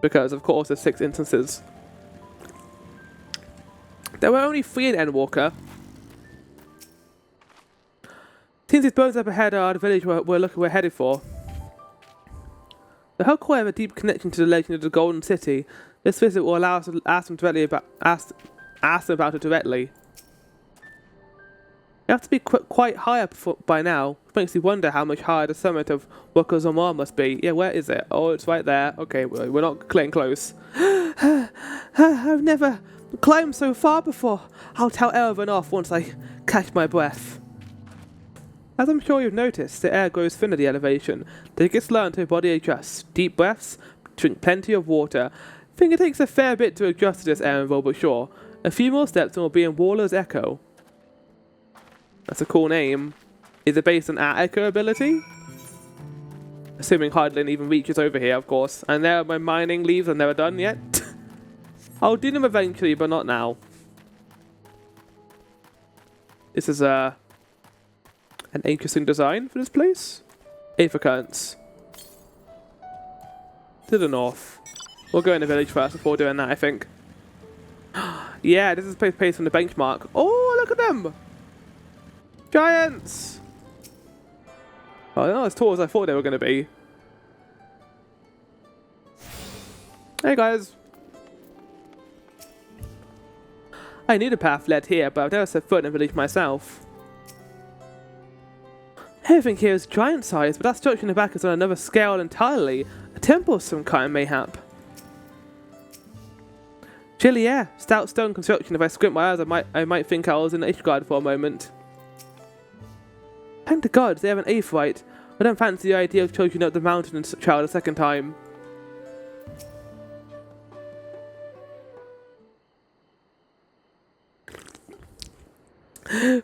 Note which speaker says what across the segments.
Speaker 1: Because, of course, there's 6 instances. There were only 3 in Endwalker. Seems these bones up ahead are the village we're headed for. The whole core have a deep connection to the legend of the Golden City. This visit will allow us to ask them about it directly. You have to be quite high up by now, which makes you wonder how much higher the summit of Wakazamar must be. Yeah, where is it? Oh, it's right there. Okay, we're not getting close. I've never climbed so far before. I'll tell Elvin off once I catch my breath. As I'm sure you've noticed, the air grows thin at the elevation. Take it slow until your body adjusts. Deep breaths, drink plenty of water. I think it takes a fair bit to adjust to this air involved, but sure. A few more steps and we'll be in Waller's Echo. That's a cool name. Is it based on our Echo ability? Assuming Hardlin even reaches over here, of course. And there are my mining leaves are never done yet. I'll do them eventually, but not now. This is an interesting design for this place. 8 occurrence. To the north. We'll go in the village first before doing that, I think. Yeah, this is a place from the benchmark. Oh, look at them! Giants! Oh, they're not as tall as I thought they were going to be. Hey guys! I knew the path led here, but I've never set foot in a village myself. Everything here is giant sized, but that structure in the back is on another scale entirely. A temple of some kind, mayhap. Chilly air, stout stone construction. If I squint my eyes, I might think I was in Ishgard for a moment. Thank the gods, they have an Aetheryte. I don't fancy the idea of trudging up the mountain and child a second time.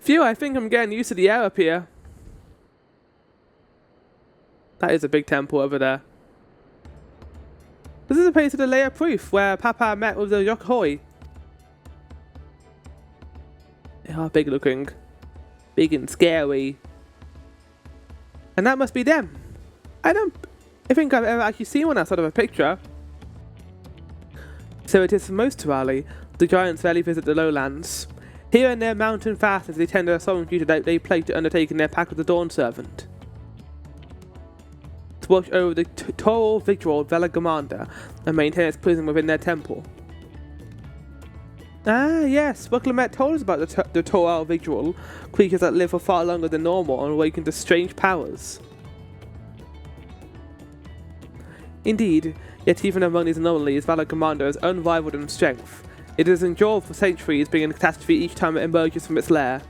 Speaker 1: Phew, I think I'm getting used to the air up here. That is a big temple over there. This is a place of the layer proof where Papa met with the Yokhoi. They are big looking. Big and scary. And that must be them. I think I've ever actually seen one outside of a picture. So it is for most Turali. The giants rarely visit the lowlands. Here in their mountain fastness, they tend to a solemn duty that they pledge to undertake in their pact with the Dawn Servant. To watch over the Tural Vigil Velagamanda and maintain its prison within their temple. Ah, yes, Bucklemet told us about the Tural Vigil, creatures that live for far longer than normal and awaken to strange powers. Indeed, yet even among these anomalies, Velagamanda is unrivaled in strength. It has endured for centuries, being a catastrophe each time it emerges from its lair.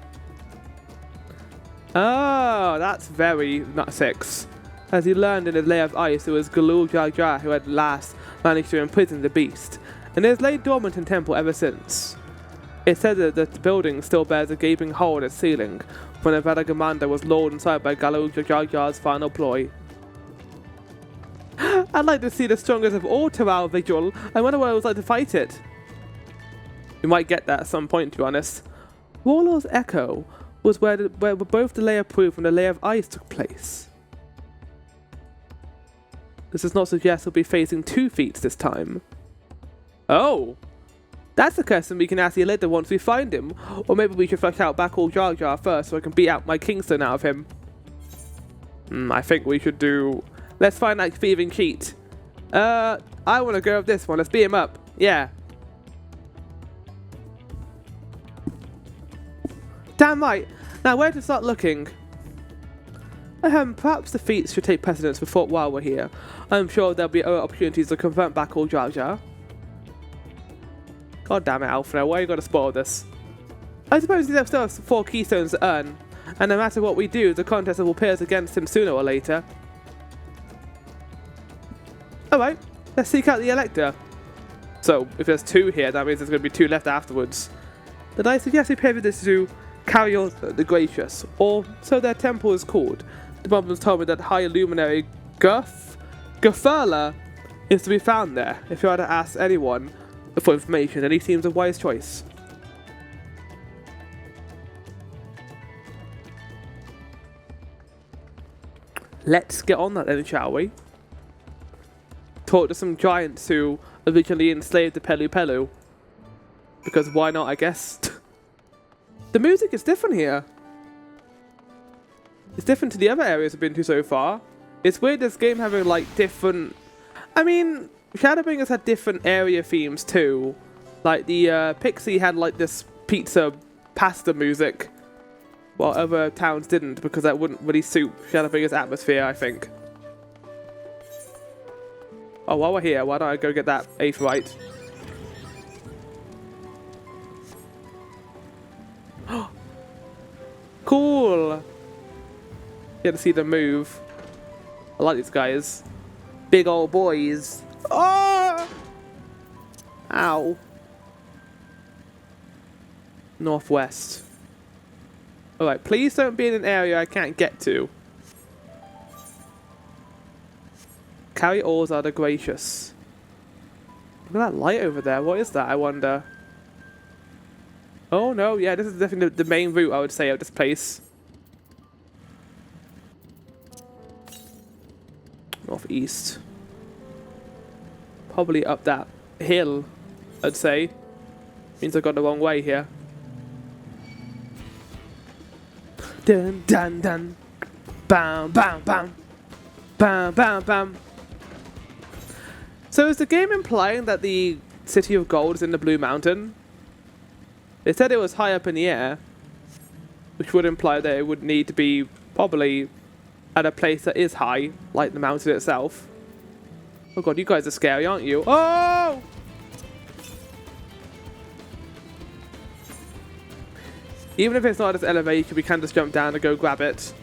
Speaker 1: Oh, that's very not 6. As he learned in his lair of ice, it was Galul Jar Jar who had last managed to imprison the beast, and it has laid dormant in temple ever since. It said that the building still bears a gaping hole in its ceiling, when a Velagamanda was lured inside by Galul Jar Jar's final ploy. I'd like to see the strongest of all Tural Vigil. I wonder what it was like to fight it. We might get that at some point, to be honest. Warlord's Echo was where both the layer proof and the layer of ice took place. This does not suggest we'll be facing 2 feats this time. Oh! That's a question we can ask the later once we find him. Or maybe we should flush out Bakul Jar Jar first so I can beat out my Kingston out of him. I think we should do... Let's find that thieving cheat. I want to go with this one. Let's beat him up. Yeah. Damn right. Now where to start looking? Perhaps the feats should take precedence before while we're here. I'm sure there'll be other opportunities to confront Bakul Jar Jar. God damn it, Alfred, why you gotta spoil this? I suppose there's still 4 keystones to earn, and no matter what we do, the contest will pit us against him sooner or later. Alright, let's seek out the Elector. So, if there's 2 here, that means there's going to be 2 left afterwards. Then I suggest we pay this to Carriol the Gracious, or so their temple is called. The Bombers told me that High Luminary Gufurla is to be found there. If you are to ask anyone for information, then he seems a wise choice. Let's get on that then, shall we? talk to some giants who originally enslaved the Pelu Pelu. Because why not, I guess. The music is different here. It's different to the other areas I've been to so far. It's weird this game having like different... I mean, Shadowbringers had different area themes too. Like the Pixie had like this pasta music. While other towns didn't, because that wouldn't really suit Shadowbringers' atmosphere, I think. Oh, while we're here, why don't I go get that aetheryte? Cool! Get to see them move. I like these guys. Big old boys. Oh! Ow. Northwest. Alright, please don't be in an area I can't get to. Carry oars are the gracious. Look at that light over there. What is that, I wonder? Oh no, yeah, this is definitely the main route, I would say, of this place. Northeast. Probably up that hill, I'd say. Means I got the wrong way here. Dun dun dun. Bam bam bam. Bam bam bam. So is the game implying that the City of Gold is in the Blue Mountain? They said it was high up in the air, which would imply that it would need to be probably at a place that is high, like the mountain itself. Oh god, you guys are scary, aren't you? Oh! Even if it's not at this elevation, we can just jump down and go grab it.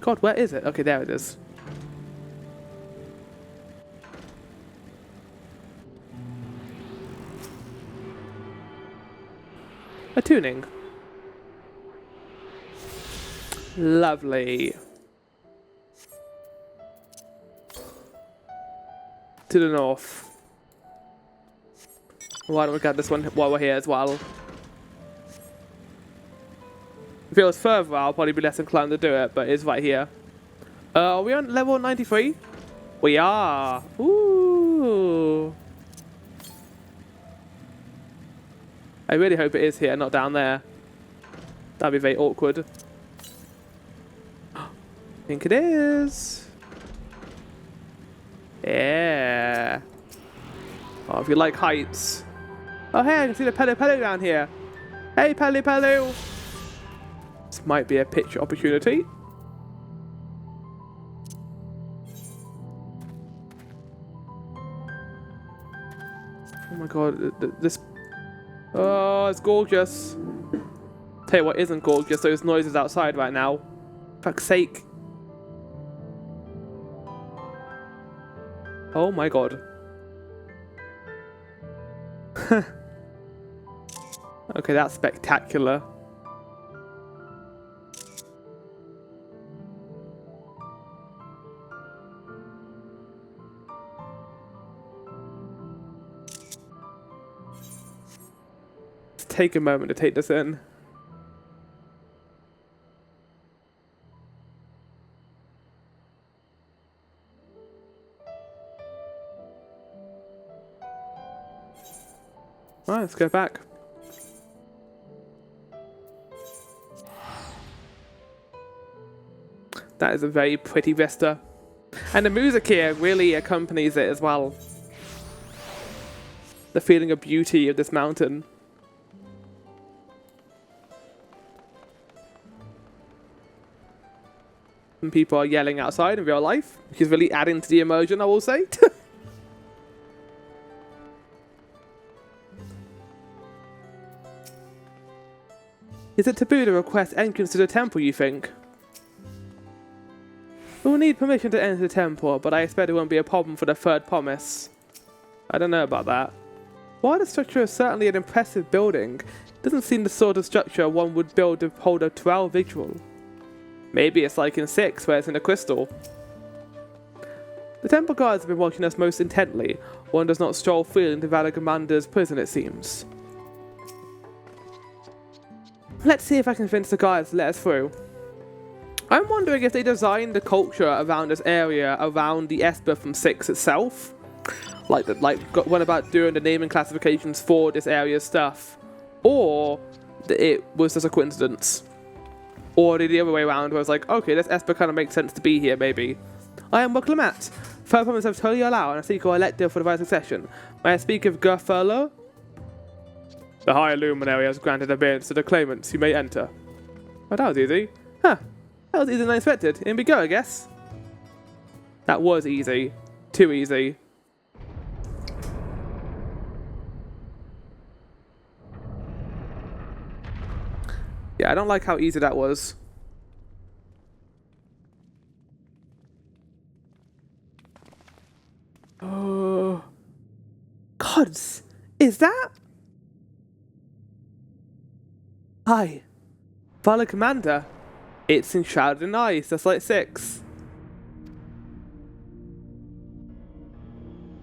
Speaker 1: God, where is it? Okay, there it is. A tuning. Lovely. To the north. Why don't we grab this one while we're here as well? If it was further, I'll probably be less inclined to do it, but it's right here. Are we on level 93? We are. Ooh. I really hope it is here, not down there. That'd be very awkward. I think it is. Yeah. Oh, if you like heights. Oh, hey, I can see the Pelu Pelu down here. Hey, Pelu Pelu. This might be a picture opportunity. Oh my god, this... Oh, it's gorgeous. Tell you what isn't gorgeous, those noises outside right now. Fuck's sake. Oh my god. Okay, that's spectacular. Let's take a moment to take this in. Alright, let's go back. That is a very pretty vista. And the music here really accompanies it as well. The feeling of beauty of this mountain. And people are yelling outside in real life, which is really adding to the immersion, I will say. Is it taboo to request entrance to the temple, you think? We'll need permission to enter the temple, but I expect it won't be a problem for the third promise. I don't know about that. While the structure is certainly an impressive building, it doesn't seem the sort of structure one would build to hold a Tural vigil. Maybe it's like in 6, where it's in a crystal. The temple guards have been watching us most intently. One does not stroll freely into Valor Commander's prison, it seems. Let's see if I can convince the guys to let us through. I'm wondering if they designed the culture around this area around the Esper from 6 itself. Went about doing the naming classifications for this area's stuff. Or it was just a coincidence. Or the other way around where I was like, okay, this Esper kind of makes sense to be here, maybe. I am Wukalamat. Further promise I've totally allowed and I seek your elective for the right succession. May I speak of Gerfurlo? The High Luminary has granted admittance to the claimants. You may enter. Oh, that was easy. Huh. That was easier than I expected. In we go, I guess. That was easy. Too easy. Yeah, I don't like how easy that was. Oh. Gods! Is that? Hi. Father Commander. It's enshrouded in ice, that's like 6.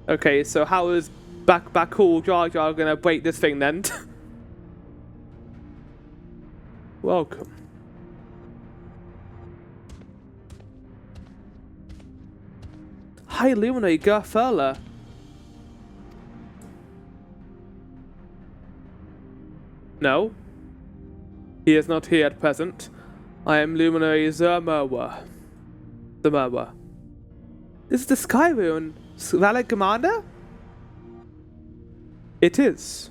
Speaker 1: Okay, so how is Bakul Jar Jar gonna break this thing then? Welcome. High Luminary Garfurla. No. He is not here at present. I am Luminary Zermerwa. Zermerwa. This is the Sky Rune, Valid Commander? It is.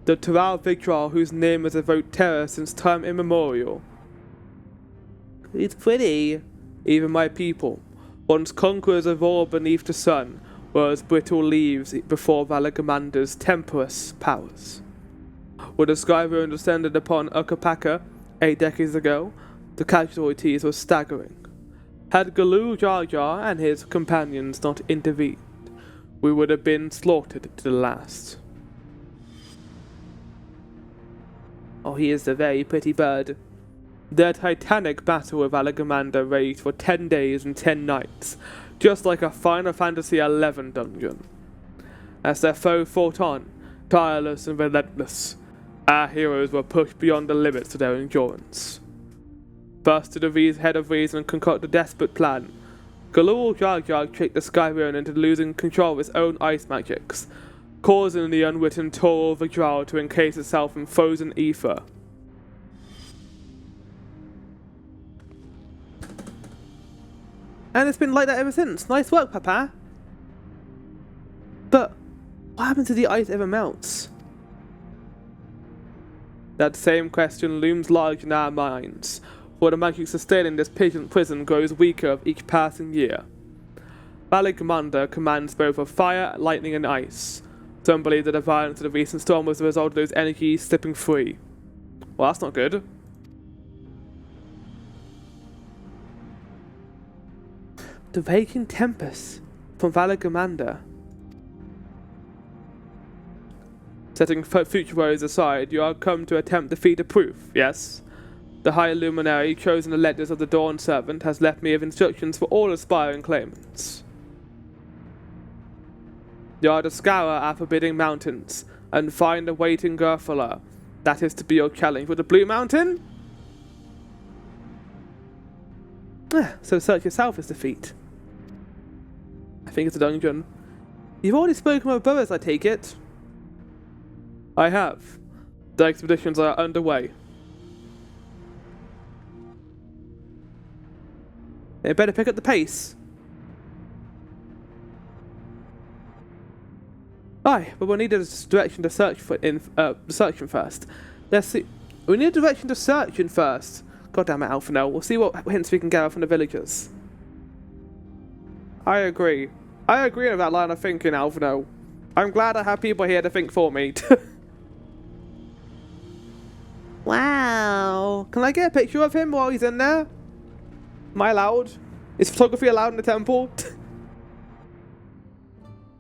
Speaker 1: The Tural Victor whose name has evoked terror since time immemorial. It's pretty. Even my people, once conquerors of all beneath the sun, were as brittle leaves before Valid Commander's tempestuous powers. When the Sky Rune descended upon Ukapaka 8 decades ago, the casualties were staggering. Had Galoo Jar Jar and his companions not intervened, we would have been slaughtered to the last. Oh, he is a very pretty bird. Their titanic battle with Alagamander raged for 10 days and 10 nights, just like a Final Fantasy XI dungeon. As their foe fought on, tireless and relentless, our heroes were pushed beyond the limits of their endurance. First to the head of reason concoct a desperate plan. Galul Jar Jar tricked the Sky Rune into losing control of its own ice magics, causing the unwritten Tural Victor to encase itself in frozen ether. And it's been like that ever since. Nice work, Papa. But what happens if the ice ever melts? That same question looms large in our minds, for the magic sustaining this prison grows weaker with each passing year. Valid Commander commands both of fire, lightning, and ice. Some believe that the violence of the recent storm was the result of those energies slipping free. Well, that's not good. The Raging Tempest from Valid Commander. Setting future worries aside, you are come to attempt to defeat the proof, yes? The High Luminary, chosen the letters of the Dawn Servant, has left me with instructions for all aspiring claimants. You are to scour our forbidding mountains and find a waiting Gerfala. That is to be your challenge with the Blue Mountain? So search yourself is defeat. I think it's a dungeon. You've already spoken with brothers, I take it? I have. The expeditions are underway. They better pick up the pace. Aye, but we'll need a direction to search for searching first. Let's see. We need a direction to search in first. God damn it, Alphino. We'll see what hints we can gather from the villagers. I agree. I agree with that line of thinking, Alphino. I'm glad I have people here to think for me. Wow. Can I get a picture of him while he's in there? Am I allowed? Is photography allowed in the temple?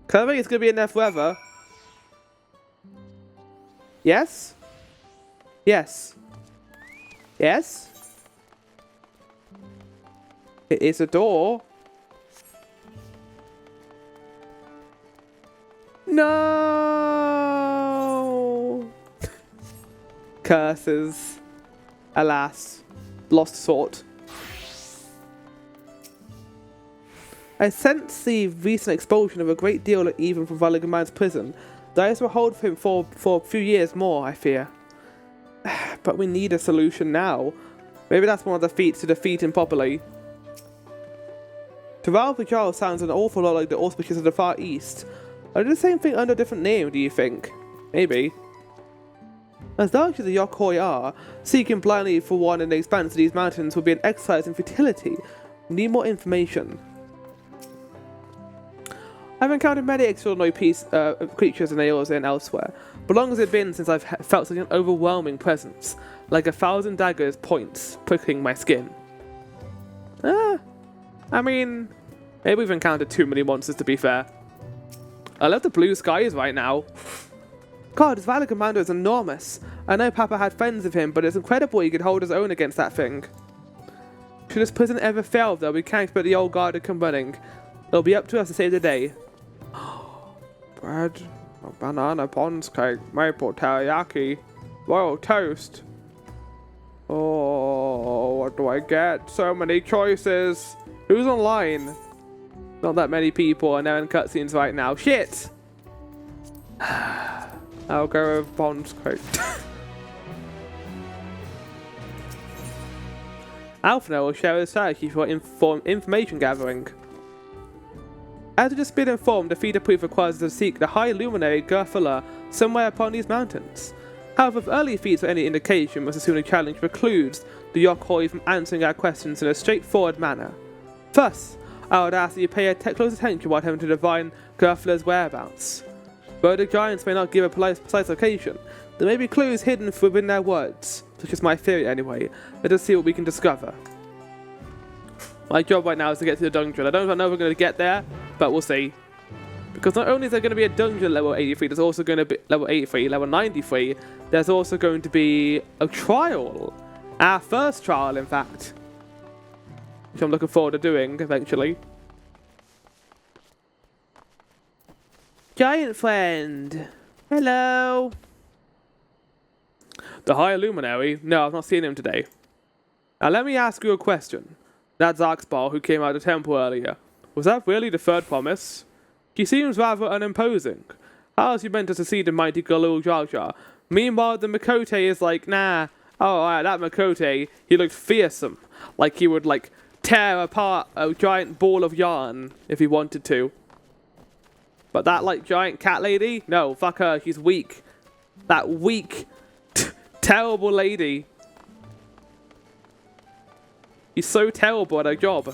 Speaker 1: Because I think it's going to be in there forever. Yes? Yes. Yes? It is a door. No! Curses. Alas, lost sort. I sense the recent expulsion of a great deal even from Valigaman's prison. Those will hold him for a few years more, I fear. But we need a solution now. Maybe that's one of the feats to defeat him properly. Tural sounds an awful lot like the auspicious of the Far East. Are they the same thing under a different name, do you think? Maybe. As large as the Yokoi are, seeking blindly for one in the expanse of these mountains would be an exercise in futility. We need more information. I've encountered many extraordinary creatures in Eorzea and elsewhere, but long has it been since I've felt such an overwhelming presence, like 1,000 daggers points prickling my skin. I mean, maybe we've encountered too many monsters to be fair. I love the blue skies right now. God, this Valley Commander is enormous. I know Papa had friends of him, but it's incredible he could hold his own against that thing. Should this prison ever fail though, we can't expect the old guard to come running. It'll be up to us to save the day. Bread, a banana pons cake, maple teriyaki, royal toast. Oh, what do I get? So many choices. Who's online? Not that many people, and they're in cutscenes right now. Shit! I'll go with pons cake. Alphino will share his strategy for information gathering. As we just been informed, the feeder proof requires us to seek the high luminary Gerfala somewhere upon these mountains. However, if early feats are any indication, must assume the challenge precludes the Yokoi from answering our questions in a straightforward manner. Thus, I would ask that you pay close attention while attempting to divine Gerfala's whereabouts. Though the giants may not give a precise location, there may be clues hidden within their words, such is my theory anyway. Let us see what we can discover. My job right now is to get to the dungeon. I don't know if we're going to get there, but we'll see. Because not only is there going to be a dungeon level 83, there's also going to be level 83, level 93. There's also going to be a trial. Our first trial, in fact. Which I'm looking forward to doing, eventually. Giant friend. Hello. The High Luminary? No, I've not seen him today. Now let me ask you a question. That Zarkspal who came out of the temple earlier, was that really the third promise? He seems rather unimposing. How is he meant to succeed in mighty Galul Jar Jar? Meanwhile, the Makote is like, nah. Oh, alright, that Makote, he looked fearsome. Like he would, like, tear apart a giant ball of yarn if he wanted to. But that, like, giant cat lady? No, fuck her, she's weak. That weak, terrible lady. He's so terrible at her job.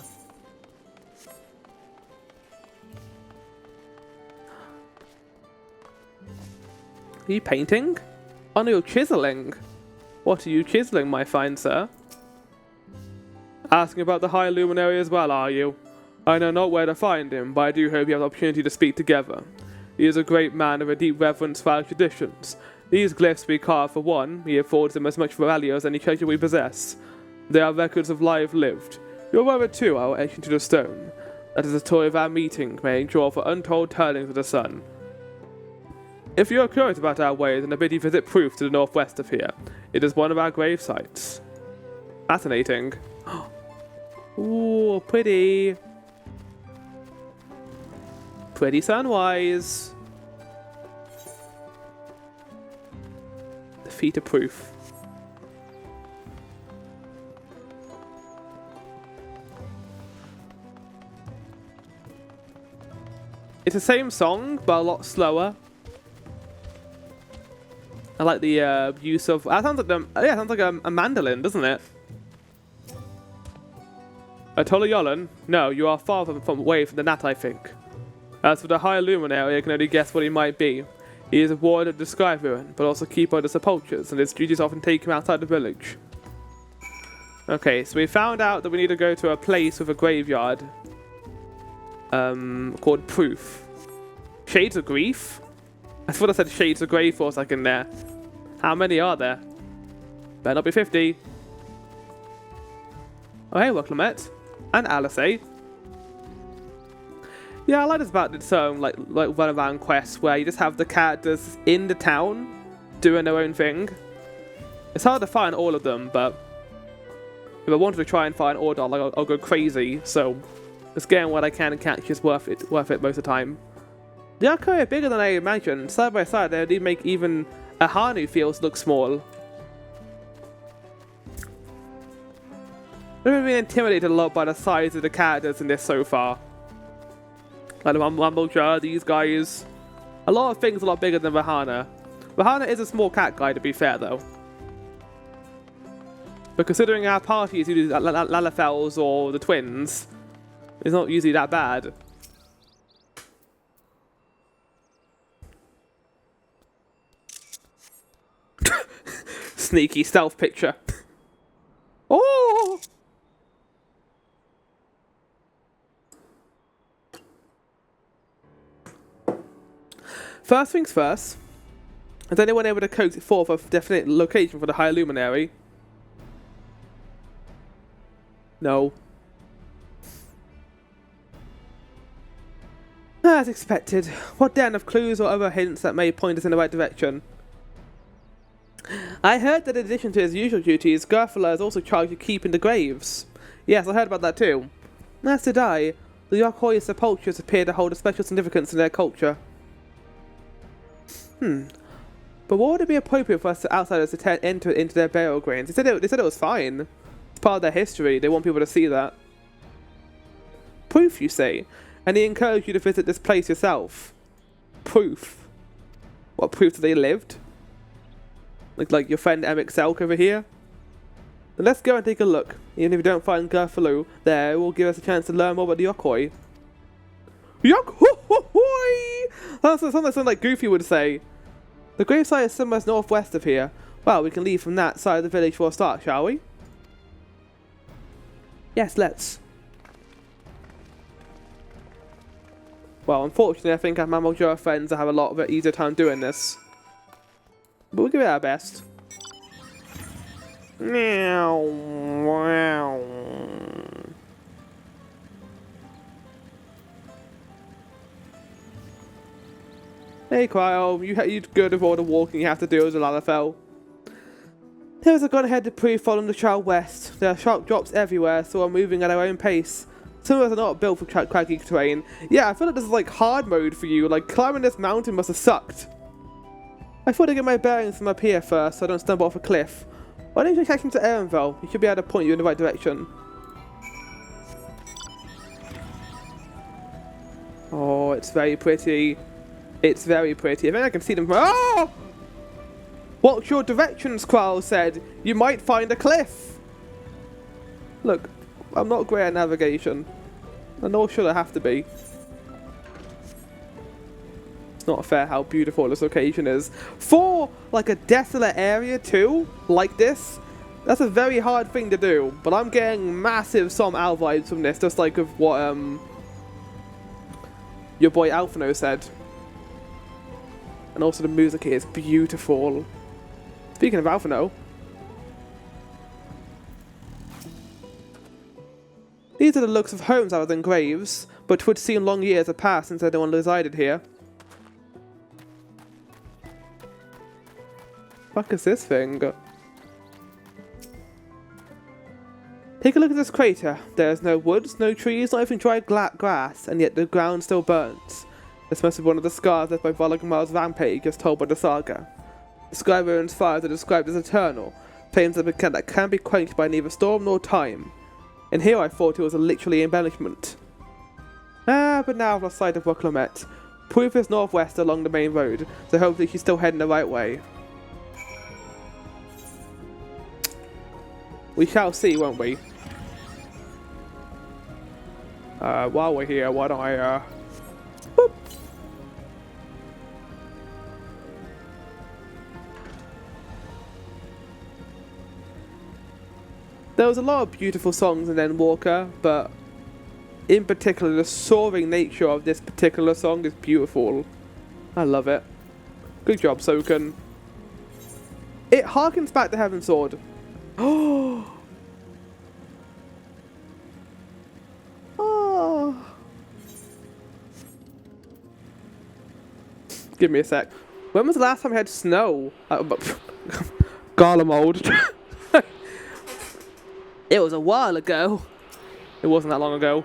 Speaker 1: Are you painting? Oh no, you're chiseling. What are you chiseling, my fine sir? Asking about the High Luminary as well, are you? I know not where to find him, but I do hope you have the opportunity to speak together. He is a great man of a deep reverence for our traditions. These glyphs we carve for one, he affords them as much value as any treasure we possess. They are records of life lived. Your brother too, I will etch into the stone. That is the story of our meeting, may endure for untold turnings of the sun. If you are curious about our ways, then I bid you visit Proof to the northwest of here. It is one of our grave sites. Fascinating. Ooh, pretty. Pretty sunwise. Defeat a Proof. It's the same song, but a lot slower. I like the use of. That sounds like yeah, sounds like a mandolin, doesn't it? A Toloyolan? No, you are far from away from the Nat, I think. As for the High Luminary, I can only guess what he might be. He is a ward of the Sky Ruin, but also keeper of the sepulchres, and his duties often take him outside the village. Okay, so we found out that we need to go to a place with a graveyard. Called Proof. Shades of Grief? I thought I said Shades of Grey for a second there. How many are there? Better not be 50. Oh hey, welcome, Clement. And Alice. Yeah, I like this about this like run around quests where you just have the characters in the town doing their own thing. It's hard to find all of them, but If I wanted to try and find Ordal, like I'll go crazy. So just getting what I can and catch is worth it most of the time. They are quite bigger than I imagined. Side by side, they do make even a Hanu feels look small. I've been intimidated a lot by the size of the characters in this so far. Like the Mumblejar, these guys. A lot of things a lot bigger than Vahana. Vahana is a small cat guy, to be fair, though. But considering our party is usually Lalafels or the twins, it's not usually that bad. Sneaky stealth picture. Oh! First things first, has anyone able to coax it forth a definite location for the High Luminary? No. As expected, what then of clues or other hints that may point us in the right direction? I heard that in addition to his usual duties, Gerfala is also charged with keeping the graves. Yes, I heard about that too. As did I. The Yokoi's sepulchres appear to hold a special significance in their culture. But what would it be appropriate for us outsiders to enter into their burial grounds? They said it was fine. It's part of their history. They want people to see that. Proof, you say? And he encouraged you to visit this place yourself. Proof? What proof that they lived? Like your friend MXL over here? Then let's go and take a look. Even if we don't find Gerfalu there, it will give us a chance to learn more about the Yokoi. Yokoi! That's something like Goofy would say. The gravesite is somewhere northwest of here. Well, we can leave from that side of the village for a start, shall we? Yes, let's. Well, unfortunately, I think our Mammaldura friends have a lot of an easier time doing this. But we'll give it our best. Meow. Wow. Hey, Cryo, you're good with all the walking you have to do as a Lalafell. Hills are gone ahead to prove following the trail west. There are sharp drops everywhere, so we're moving at our own pace. Some of us are not built for craggy terrain. Yeah, I feel like this is like hard mode for you. Like, climbing this mountain must have sucked. I thought I'd get my bearings from up here first, so I don't stumble off a cliff. Why don't you catch him to Ehrenville? He should be able to point you in the right direction. Oh, it's very pretty. It's very pretty. I think I can see them from— oh! Watch your directions, Qual said. You might find a cliff. Look, I'm not great at navigation. And nor should I have to be. It's not fair how beautiful this location is. For, like, a desolate area, too, like this, that's a very hard thing to do. But I'm getting massive Som Al vibes from this, just like of what, your boy Alphino said. And also the music here is beautiful. Speaking of Alphino, these are the looks of homes other than graves, but 'twould seem long years have passed since anyone resided here. Fuck is this thing? Take a look at this crater. There's no woods, no trees, not even dry grass, and yet the ground still burns. This must be one of the scars left by Volagamar's rampage, as told by the saga. The Skybone's fires are described as eternal, flames that can be quenched by neither storm nor time. And here I thought it was a literally embellishment. But now I've lost sight of Waclomet. Proof is northwest along the main road, so hopefully she's still heading the right way. We shall see, won't we? While we're here, why don't I, boop. There was a lot of beautiful songs in Endwalker, but in particular, the soaring nature of this particular song is beautiful. I love it. Good job, Soken. It harkens back to Heaven's Sword. Oh! Oh! Give me a sec. When was the last time we had snow? Garlemald. It was a while ago. It wasn't that long ago.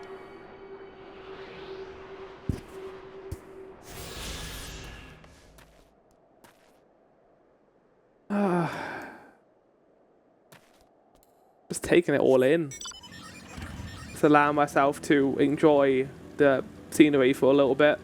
Speaker 1: Just taking it all in. Just allowing myself to enjoy the scenery for a little bit.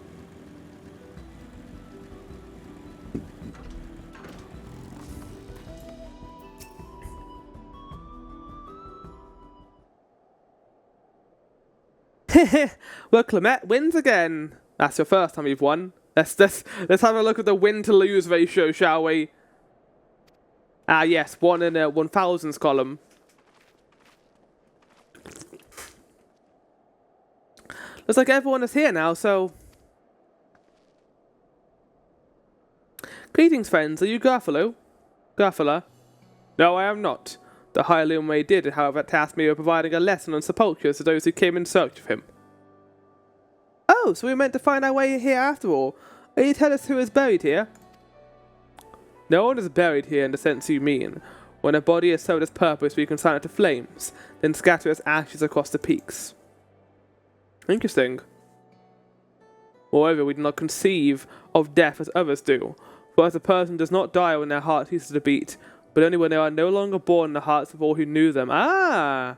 Speaker 1: Well, Clement wins again. That's your first time you've won. Let's have a look at the win to lose ratio, shall we? Ah, yes, 1 in a 1,000s column. Looks like everyone is here now, so... Greetings, friends. Are you Garfalo? Garfala? No, I am not. The High Illuminate did, however, task me with providing a lesson on sepulchres to those who came in search of him. Oh, so we meant to find our way here after all. Will you tell us who is buried here? No one is buried here in the sense you mean. When a body is served its purpose, we consign it to flames, then scatter its ashes across the peaks. Interesting. Moreover, we do not conceive of death as others do, for as a person does not die when their heart ceases to beat, but only when they are no longer born in the hearts of all who knew them. Ah!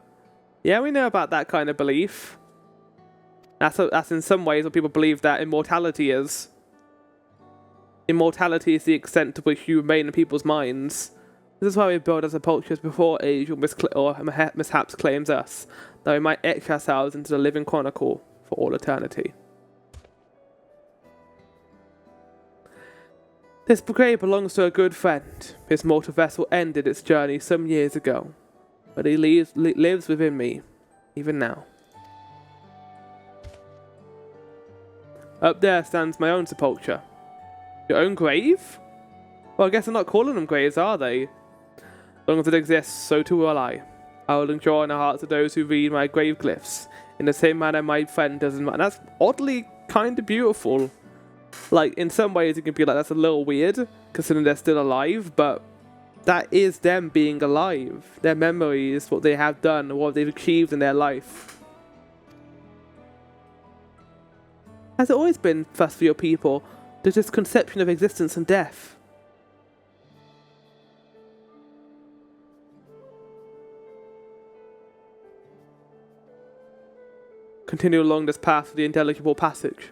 Speaker 1: Yeah, we know about that kind of belief. That's in some ways what people believe that immortality is. Immortality is the extent to which you remain in people's minds. This is why we build our sepulchres before age or mishaps claims us, that we might etch ourselves into the living chronicle for all eternity. This grave belongs to a good friend. His mortal vessel ended its journey some years ago, but he lives within me, even now. Up there stands my own sepulchre. Your own grave? Well, I guess they're not calling them graves, are they? As long as it exists, so too will I. I will enjoy in the hearts of those who read my grave glyphs, in the same manner my friend does in mine. That's oddly kind of beautiful. Like, in some ways it can be like, that's a little weird, considering they're still alive, but that is them being alive. Their memories, what they have done, what they've achieved in their life. Has it always been thus for your people? There's this conception of existence and death. Continue along this path of the intelligible passage.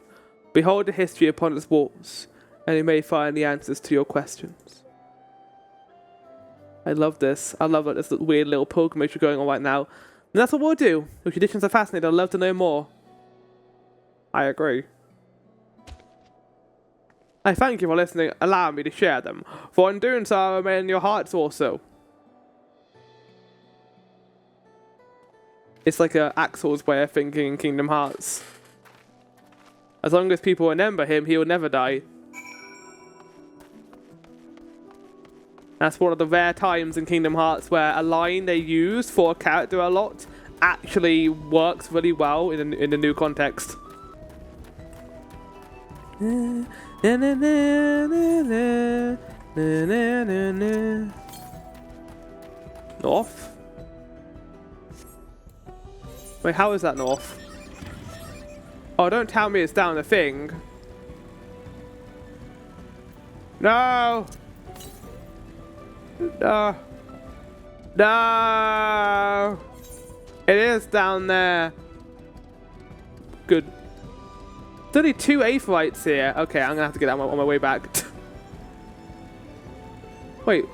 Speaker 1: Behold the history upon its walls, and you may find the answers to your questions. I love this. I love that this weird little pilgrimage going on right now. And that's what we'll do. Your traditions are fascinating. I'd love to know more. I agree. I thank you for listening, allowing me to share them, for in doing so I remain in your hearts also. It's like Axel's way of thinking in Kingdom Hearts. As long as people remember him, he will never die. That's one of the rare times in Kingdom Hearts where a line they use for a character a lot actually works really well in the new context. North? Wait, how is that north? Oh, don't tell me it's down the thing. No! No! No! It is down there. Good. There's only 2 aetherites here. Okay, I'm gonna have to get that on my way back. Wait.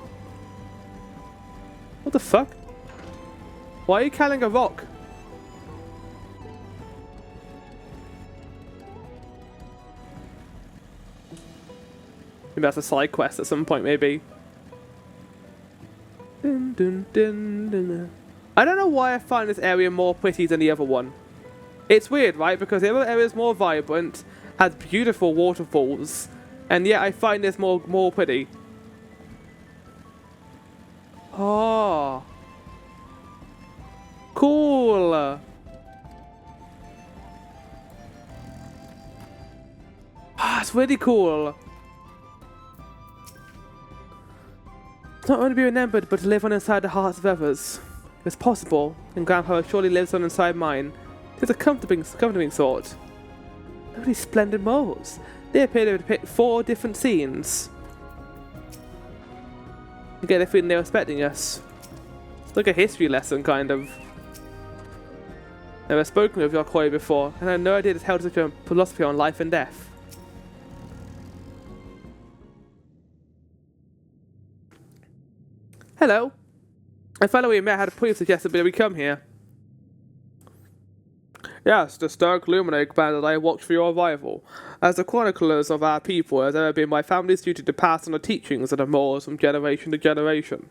Speaker 1: What the fuck? Why are you carrying a rock? Maybe that's a side quest at some point, maybe. Dun, dun, dun, dun, dun. I don't know why I find this area more pretty than the other one. It's weird, right? Because the other area is more vibrant, has beautiful waterfalls, and yet I find this more pretty. Oh. Cool. Ah, it's really cool. It's not only to be remembered, but to live on inside the hearts of others. It's possible, and Grandpa surely lives on inside mine. It's a comforting thought. Look at these splendid moles. They appear to depict 4 different scenes. You get the feeling they were expecting us. It's like a history lesson, kind of. Never spoken with Yokoi before, and I had no idea this held such a philosophy on life and death. Hello. A fellow we met had previously suggested that we come here. Yes, the stark luminary commanded I watched for your arrival. As the chroniclers of our people, it has ever been my family's duty to pass on the teachings of the Moors from generation to generation.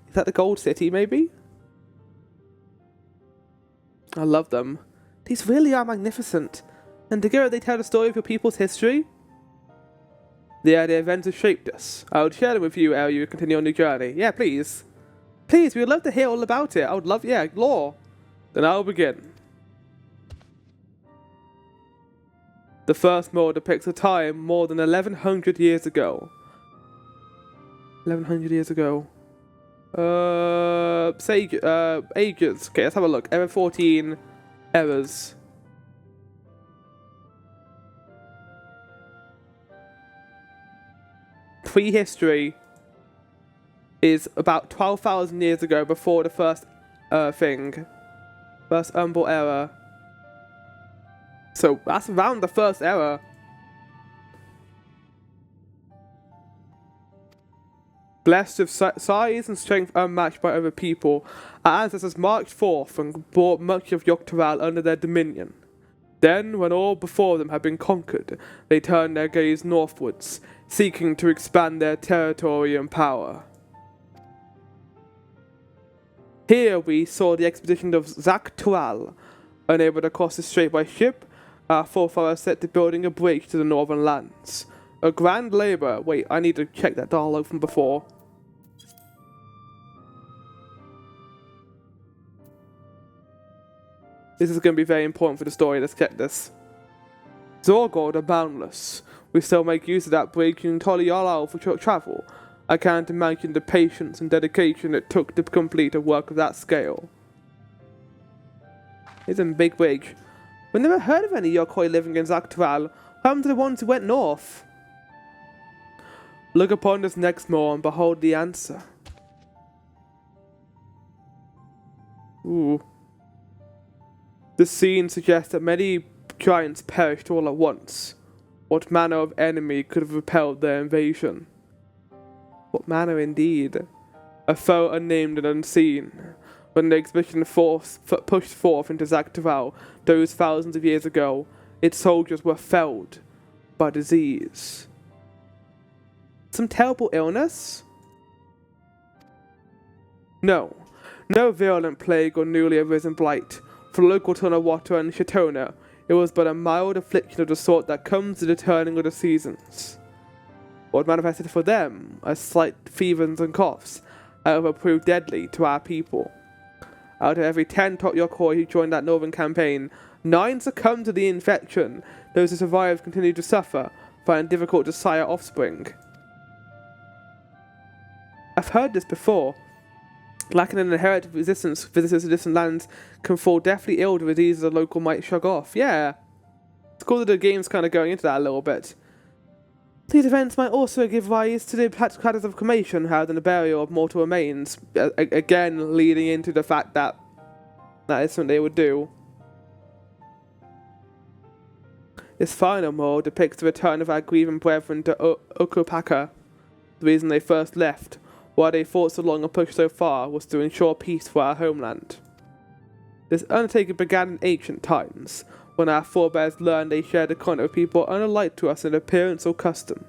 Speaker 1: Is that the Gold City, maybe? I love them. These really are magnificent. And together they tell the story of your people's history. The events have shaped us. I would share them with you ere you continue on your journey. Yeah, please. Please, we would love to hear all about it. I would love, yeah, lore. Then I'll begin. The first mold depicts a time more than 1100 years ago. 1100 years ago. Ages. Okay, let's have a look. Error 14. Errors. Prehistory is about 12,000 years ago, before the first first Umbral era. So that's around the first era. Blessed with size and strength unmatched by other people, our ancestors marched forth and brought much of Tural under their dominion. Then, when all before them had been conquered, they turned their gaze northwards, seeking to expand their territory and power. Here we saw the expedition of Tural. Unable to cross the strait by ship, our forefathers set to building a bridge to the northern lands. A grand labour. Wait, I need to check that dialogue from before. This is going to be very important for the story. Let's check this. Zorgord are boundless. We still make use of that bridge and Toliala for travel. I can't imagine the patience and dedication it took to complete a work of that scale. It's a big bridge. We've never heard of any Yokoi living in Tural. What happened to the ones who went north? Look upon this next moor and behold the answer. Ooh. The scene suggests that many giants perished all at once. What manner of enemy could have repelled their invasion? What manner indeed? A foe unnamed and unseen. When the expedition pushed forth into Tural those thousands of years ago, its soldiers were felled by disease. Some terrible illness? No virulent plague or newly arisen blight. For local Tonawata and Shatona, it was but a mild affliction of the sort that comes to the turning of the seasons. What manifested for them as slight fevers and coughs, however proved deadly to our people. Out of every 10 top Yokoi who joined that northern campaign, 9 succumbed to the infection. Those who survived continued to suffer, finding it difficult to sire offspring. I've heard this before. Lacking an inherited resistance, visitors to distant lands can fall deathly ill to diseases a local might shrug off. Yeah. It's cool that the game's kind of going into that a little bit. These events might also give rise to the practice of cremation held in the burial of mortal remains, again leading into the fact that that is something they would do. This final mode depicts the return of our grieving brethren to Okupaka. The reason they first left, why they fought so long and pushed so far, was to ensure peace for our homeland. This undertaking began in ancient times, when our forebears learned they shared a continent of people unlike to us in appearance or custom.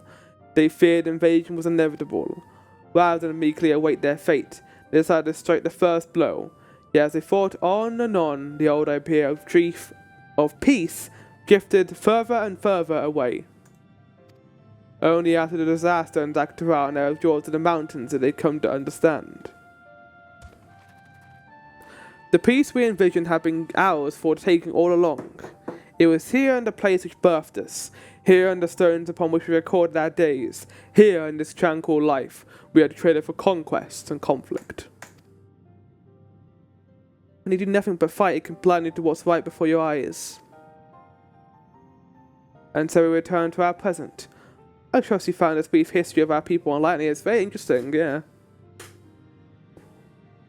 Speaker 1: They feared invasion was inevitable. Rather than meekly await their fate, they decided to strike the first blow. Yet as they fought on and on, the old idea of peace drifted further and further away. Only after the disaster in Tural and their withdrawal to the mountains did they come to understand. The peace we envisioned had been ours for the taking all along. It was here in the place which birthed us, here in the stones upon which we recorded our days, here in this tranquil life, we had traded for conquest and conflict. When you do nothing but fight, it can blind you to what's right before your eyes. And so we return to our present. I trust you found this brief history of our people online. It's very interesting, yeah.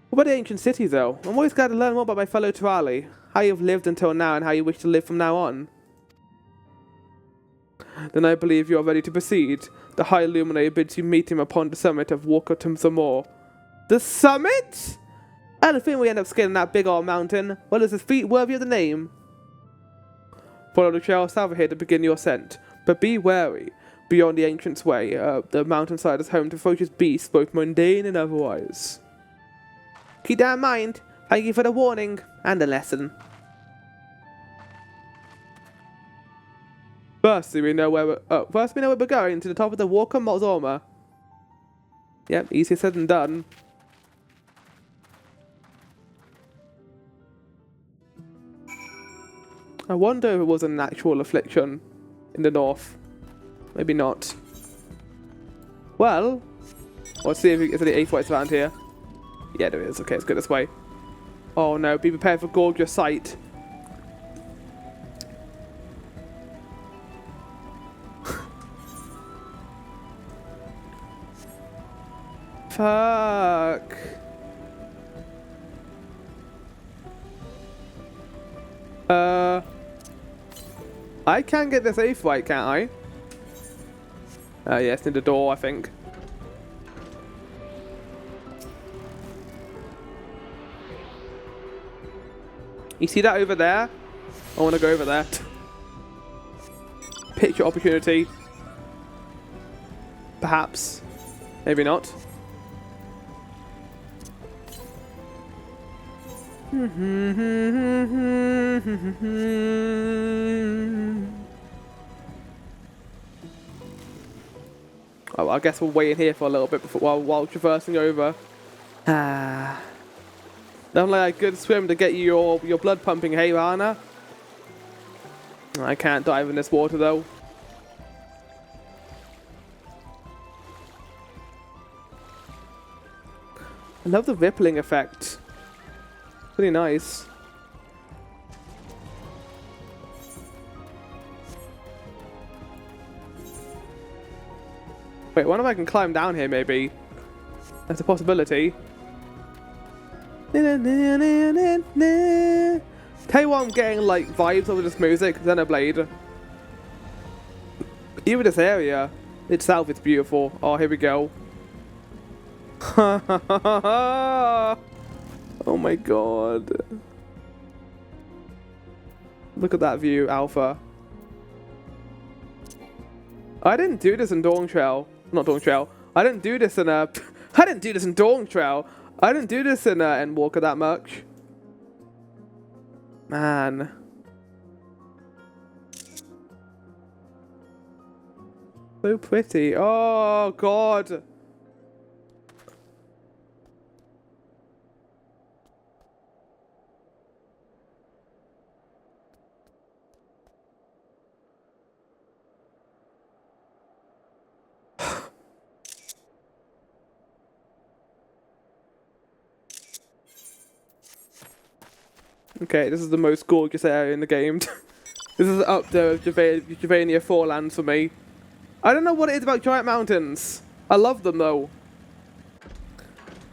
Speaker 1: What about the ancient city, though? I'm always glad to learn more about my fellow Turali, how you've lived until now and how you wish to live from now on. Then I believe you are ready to proceed. The High Luminary bids you meet him upon the summit of Walkertum. The summit? I don't think we end up scaling that big old mountain. Well, is his feet worthy of the name? Follow the trail south of here to begin your ascent, but be wary. Beyond the Ancient's Way, the mountainside is home to ferocious beasts, both mundane and otherwise. Keep that in mind. Thank you for the warning and the lesson. First, we know where we're going, to the top of the Walker Mozorma. Yep, easier said than done. I wonder if it was an actual affliction in the north. Maybe not. Well, let's see if there's any aphorites around here. Yeah, there is. Okay, let's go this way. Oh no, be prepared for gorgeous sight. Fuck. I can get this aphorite, can't I? Yeah, it's near the door, I think. You see that over there? I want to go over there. Picture opportunity. Perhaps. Maybe not. Oh, I guess we'll wait in here for a little bit before, while traversing over. Nothing like a good swim to get you your blood pumping, hey Rana? I can't dive in this water though. I love the rippling effect. Pretty nice. Wait, I wonder if I can climb down here maybe. That's a possibility. Tell you what, I'm getting like vibes over this music, Xenoblade. Even this area itself is beautiful. Oh, here we go. Oh my god. Look at that view, Alpha. I didn't do this in Dawntrail. Not Dawntrail. I didn't do this in I didn't do this in Dawntrail. I didn't do this in Endwalker that much. Man. So pretty. Oh god. Okay, this is the most gorgeous area in the game. This is up there with Javania Forelands for me. I don't know what it is about giant mountains. I love them though.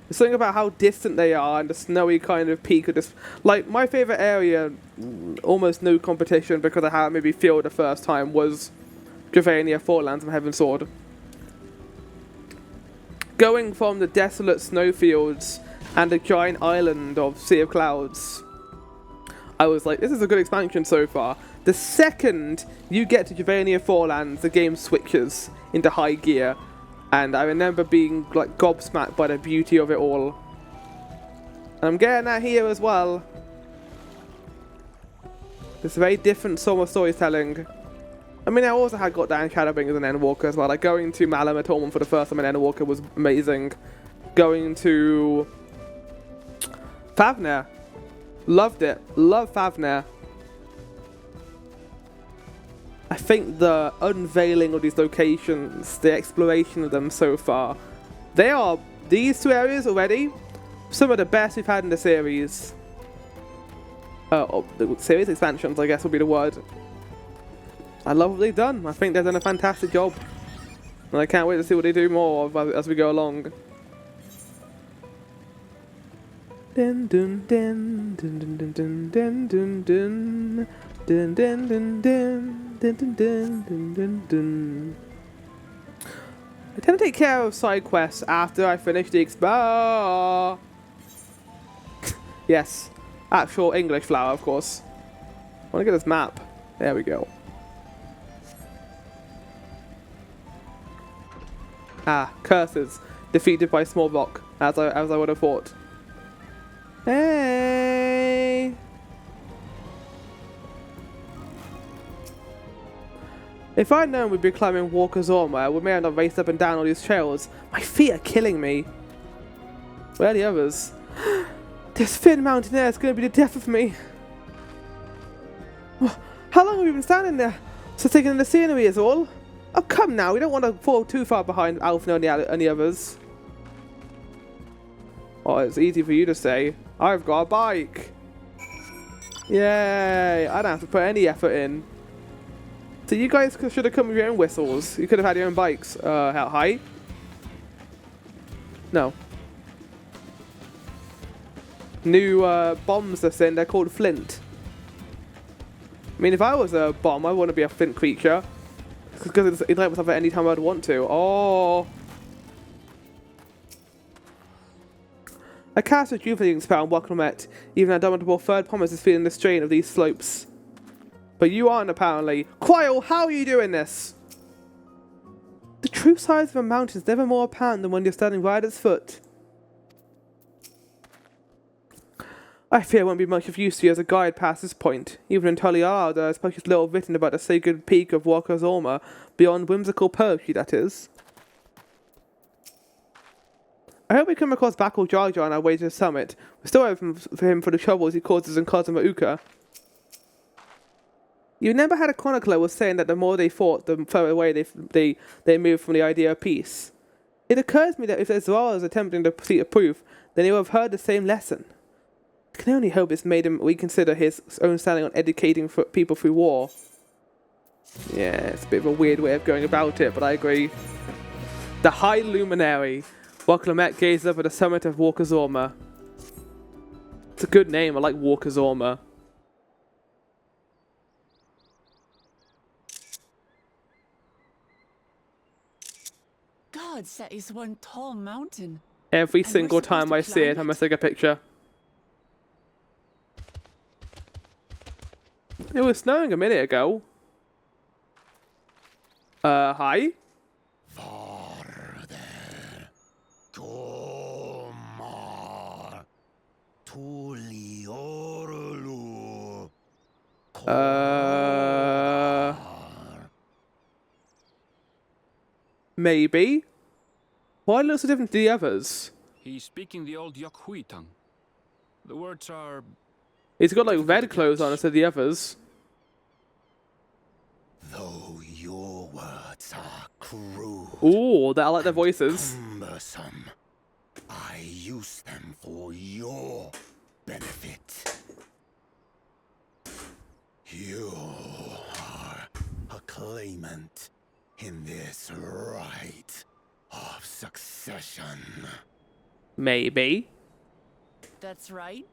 Speaker 1: There's something about how distant they are and the snowy kind of peak of this. Like, my favourite area, almost no competition because I had maybe feel the first time, was Javania Forelands of Heaven's Sword. Going from the desolate snowfields and the giant island of Sea of Clouds, I was like, this is a good expansion so far. The second you get to Javania Forelands, the game switches into high gear. And I remember being like gobsmacked by the beauty of it all. And I'm getting that here as well. It's a very different sort of storytelling. I mean, I also had got down Shadowbringers and Endwalker as well. Like going to Malama Tormund for the first time in Endwalker was amazing. Going to Favner. Loved it. Love Favner. I think the unveiling of these locations, the exploration of them so far, these two areas already, some of the best we've had in the series. The series expansions, I guess would be the word. I love what they've done. I think they've done a fantastic job. And I can't wait to see what they do more of as we go along. Dun dun dun dun dun dun dun dun dun dun dun dun dun dun dun dun dun dun. I tend to take care of side quests after I finish the expo. Yes, actual English flower, of course. I want to get this map. There we go. Ah, curses. Defeated by small rock, as I would have thought. Hey! If I'd known we'd be climbing Walker's Armor, we may have not raced up and down all these trails. My feet are killing me. Where are the others? This thin mountain air is going to be the death of me. How long have we been standing there? So taking in the scenery is all? Oh, come now. We don't want to fall too far behind Alpha and the others. Oh, it's easy for you to say. I've got a bike. Yay. I don't have to put any effort in. So you guys should have come with your own whistles. You could have had your own bikes. Hi? No. New bombs that's in. They're called Flint. I mean, if I was a bomb, I wouldn't be a Flint creature. Because it'd let myself at any time I'd want to. Oh. I cast a duplicating spell on Waklamet. Even our dominable third promise is feeling the strain of these slopes. But you aren't, apparently. Quail, how are you doing this? The true size of a mountain is never more apparent than when you're standing right at its foot. I fear it won't be much of use to you as a guide past this point. Even in Tural, there is precious little written about the sacred peak of Walker's Armor, beyond whimsical poetry, that is. I hope we come across Bakul Jar Jar on our way to the summit. We're still hoping for him for the troubles he causes in Cosmouka. You never had a chronicler was saying that the more they fought, the further away they moved from the idea of peace. It occurs to me that if Ezra is attempting to seek a proof, then he will have heard the same lesson. I can only hope it's made him reconsider his own standing on educating people through war. Yeah, it's a bit of a weird way of going about it, but I agree. The High Luminary. While Clement gazed up at the summit of Walker's Armor. It's a good name, I like Walker's Armor.
Speaker 2: God, that is one tall mountain.
Speaker 1: Every single time I see it, I must take a picture. It was snowing a minute ago. Hi?
Speaker 3: Farther. Komar. Tuliorlu.
Speaker 1: Maybe. Why looks so different to the others?
Speaker 4: He's speaking the old Yokhui tongue. The words are...
Speaker 1: He's got like red clothes on instead of the others.
Speaker 3: Though your words are cruel.
Speaker 1: Ooh, I like their voices.
Speaker 3: Cumbersome. I use them for your benefit. You are a claimant in this right of succession.
Speaker 1: Maybe.
Speaker 2: That's right.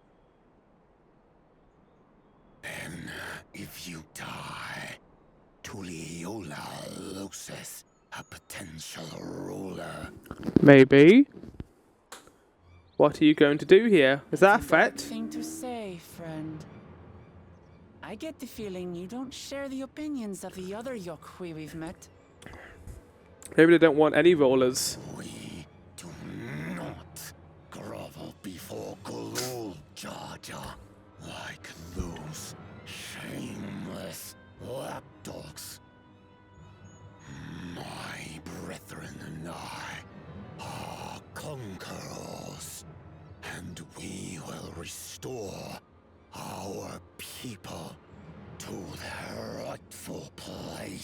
Speaker 3: Then, if you die, Tuliola loses a potential ruler.
Speaker 1: Maybe. What are you going to do here? Is that a threat?
Speaker 2: Thing to say, friend. I get the feeling you don't share the opinions of the other Yokhui we've met.
Speaker 1: Maybe they don't want any rollers.
Speaker 3: We do not grovel before Gulul Jar Jar like those shameless lapdogs. My brethren and I are conquerors, and we will restore our people to their rightful place.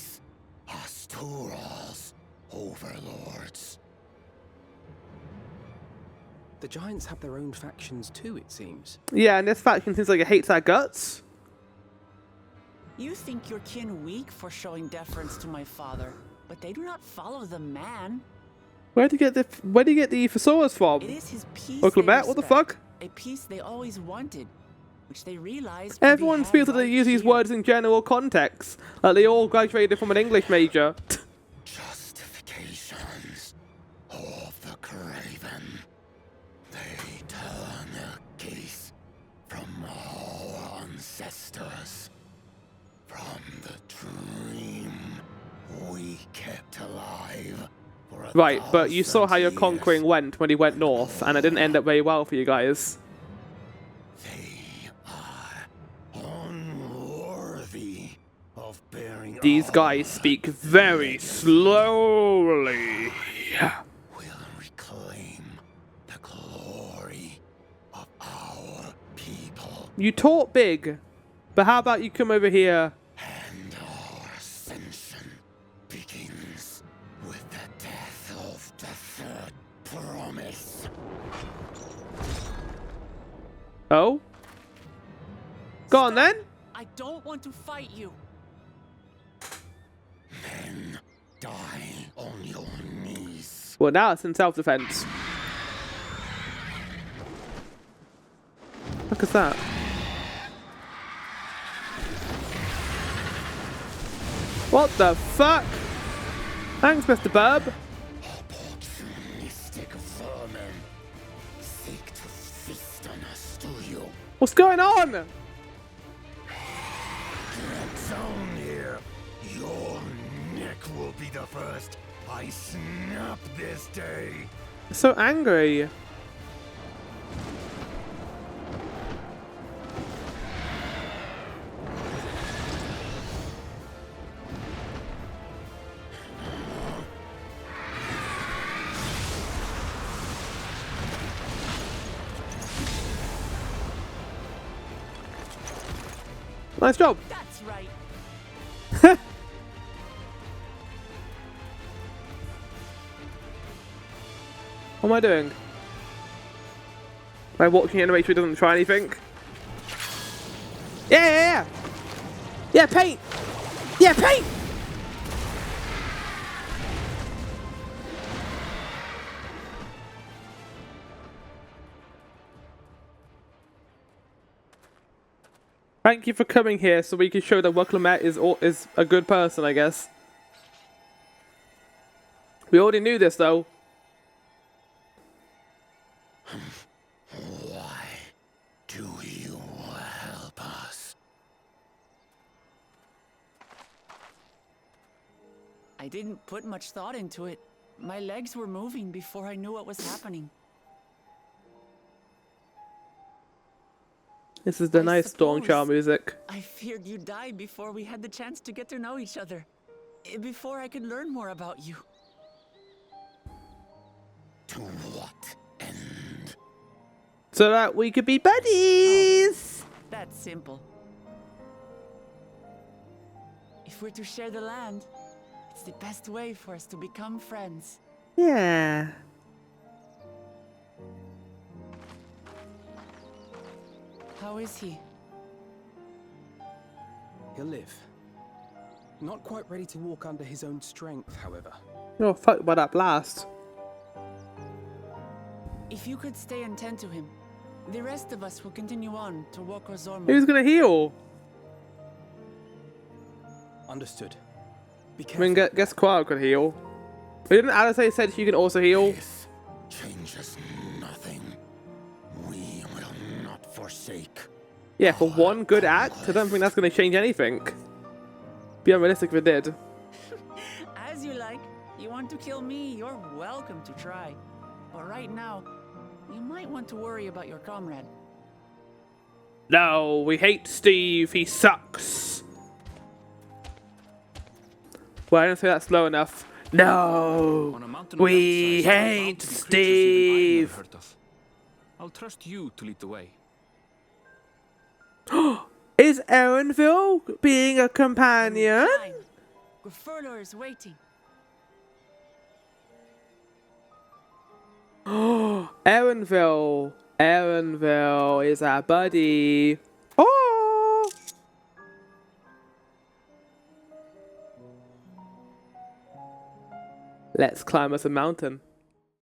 Speaker 3: lords.
Speaker 5: The giants have their own factions too, it seems.
Speaker 1: Yeah, and this faction seems like it hates our guts.
Speaker 2: You think your kin weak for showing deference to my father, but they do not follow the man.
Speaker 1: Where do you get the thesaurus from?
Speaker 2: It is his peace
Speaker 1: Uncle
Speaker 2: they
Speaker 1: Matt, what the
Speaker 2: respect,
Speaker 1: fuck?
Speaker 2: a peace they always wanted, which they realized.
Speaker 1: Everyone feels that they use these words in general context, like they all graduated from an English major.
Speaker 3: Justifications of the craven. They turn their gaze from our ancestors, from the dream we kept alive for
Speaker 1: Right, but you saw how your
Speaker 3: 1,000
Speaker 1: conquering
Speaker 3: years.
Speaker 1: went when he went north, and it didn't end up very well for you guys.
Speaker 3: They are unworthy of bearing.
Speaker 1: These guys speak very slowly.
Speaker 3: Will reclaim the glory of our people
Speaker 1: You talk big, but how about you come over here?
Speaker 3: and our ascension begins with the death of the third promise.
Speaker 1: Oh? Go on then.
Speaker 2: I don't want to fight you.
Speaker 3: Then die on your knees.
Speaker 1: Well, now it's in self-defense. Look at that. What the fuck? Thanks, Mr. Burb.
Speaker 3: Opportunistic vermin seek to feast on us, do you?
Speaker 1: What's going on?
Speaker 3: Get down here. Your neck will be the first I snap this day.
Speaker 1: So angry. Nice job.
Speaker 2: That's right.
Speaker 1: What am I doing? Am I watching it to make sure it doesn't try anything? Yeah! Yeah, paint! Yeah, paint! Thank you for coming here so we can show that Wucklamet is a good person, I guess. We already knew this, though.
Speaker 3: Why do you help us?
Speaker 2: I didn't put much thought into it. My legs were moving before I knew what was happening.
Speaker 1: This is the
Speaker 2: I
Speaker 1: nice
Speaker 2: suppose.
Speaker 1: Dawntrail music.
Speaker 2: I feared you'd die before we had the chance to get to know each other. Before I could learn more about you.
Speaker 3: To what end?
Speaker 1: So that we could be buddies!
Speaker 2: That's simple. If we're to share the land, it's the best way for us to become friends.
Speaker 1: Yeah.
Speaker 2: How is he?
Speaker 5: He'll live. Not quite ready to walk under his own strength, however.
Speaker 1: Oh, fuck by that blast.
Speaker 2: If you could stay and tend to him, the rest of us will continue on to Woko Zormo.
Speaker 1: Who's gonna heal?
Speaker 5: Understood. Be
Speaker 1: I
Speaker 5: careful.
Speaker 1: mean, guess Qual could heal. Didn't Alice say she can also heal?
Speaker 3: This changes nothing. We will not forsake.
Speaker 1: Yeah, for one good act, I don't think that's gonna change anything. Be unrealistic if it did.
Speaker 2: As you like. You want to kill me, you're welcome to try. But right now, you might want to worry about your comrade.
Speaker 1: No, we hate Steve. He sucks. Well, I don't say that slow enough. No,
Speaker 4: On a mountain
Speaker 1: we
Speaker 4: of that size,
Speaker 1: hate
Speaker 4: bound to be creatures even I've
Speaker 1: Steve.
Speaker 4: never heard of. I'll trust you to lead the way.
Speaker 1: Is Erenville being a companion?
Speaker 2: Fine. Grufurler is waiting.
Speaker 1: Erenville. Erenville is our buddy. Oh! Let's climb us a mountain.